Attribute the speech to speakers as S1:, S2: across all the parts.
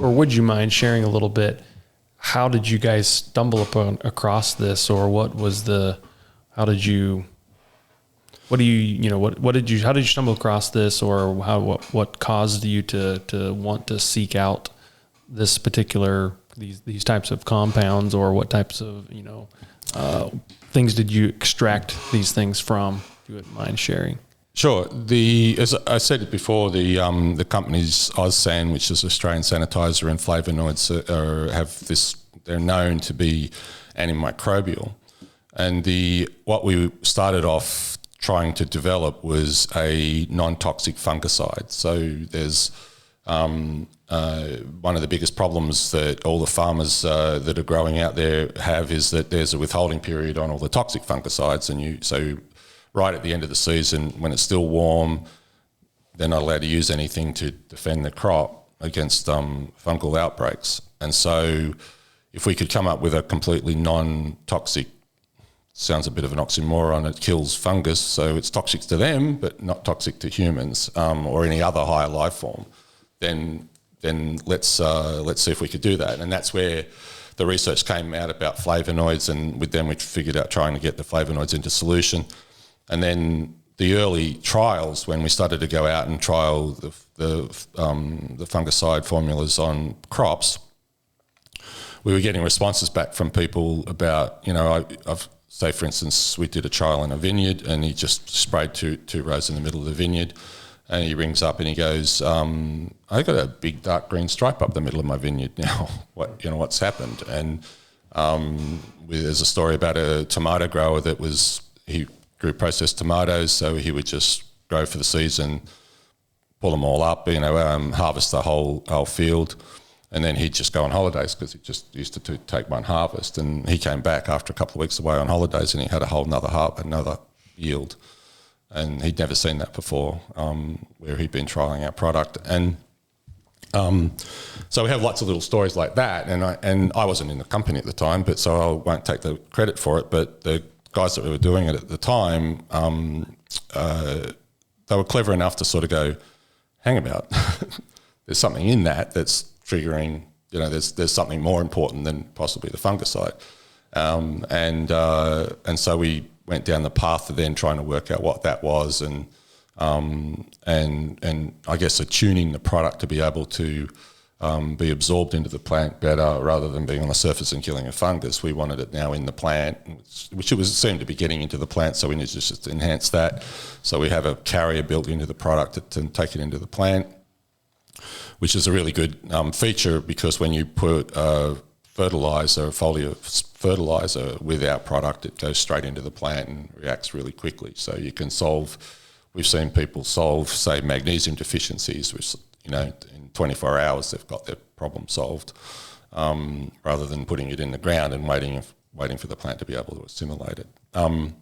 S1: or would you mind sharing a little bit? How did you guys stumble across this, or how did you stumble across this, or what caused you to want to seek out this particular, these types of compounds, or what types of, things did you extract these things from? If you wouldn't mind sharing.
S2: Sure. As I said it before, the companies Ozsan, which is Australian sanitizer, and Flavonoids they're known to be antimicrobial. And what we started off trying to develop was a non-toxic fungicide. So there's one of the biggest problems that all the farmers that are growing out there have is that there's a withholding period on all the toxic fungicides, and so right at the end of the season, when it's still warm, they're not allowed to use anything to defend the crop against fungal outbreaks. And so if we could come up with a completely non-toxic, sounds a bit of an oxymoron, it kills fungus, so it's toxic to them but not toxic to humans or any other higher life form, then let's see if we could do that. And that's where the research came out about flavonoids, and with them we figured out trying to get the flavonoids into solution. And then the early trials, when we started to go out and trial the fungicide formulas on crops, we were getting responses back from people about, say for instance, we did a trial in a vineyard, and he just sprayed two rows in the middle of the vineyard, and he rings up and he goes, I got a big dark green stripe up the middle of my vineyard now. What's happened? And there's a story about a tomato grower he grew processed tomatoes, so he would just grow for the season, pull them all up, harvest the whole field, and then he'd just go on holidays because he just used to take one harvest. And he came back after a couple of weeks away on holidays, and he had a whole another yield, and he'd never seen that before, where he'd been trialling our product. And so we have lots of little stories like that, and I wasn't in the company at the time, but so I won't take the credit for it, but the guys that were doing it at the time, they were clever enough to sort of go, hang about, there's something in that's triggering, there's something more important than possibly the fungicide. And so we went down the path of then trying to work out what that was, and I guess attuning the product to be able to be absorbed into the plant better rather than being on the surface and killing a fungus. We wanted it now in the plant, which it seemed to be getting into the plant, so we needed to just enhance that. So we have a carrier built into the product to take it into the plant, which is a really good feature, because when you put a foliar fertilizer with our product, it goes straight into the plant and reacts really quickly. So you can we've seen people solve, say, magnesium deficiencies, which, in 24 hours they've got their problem solved, rather than putting it in the ground and waiting for the plant to be able to assimilate it. I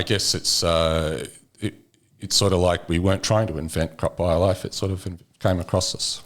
S2: guess it's sort of like we weren't trying to invent CropBioLife, it sort of came across us.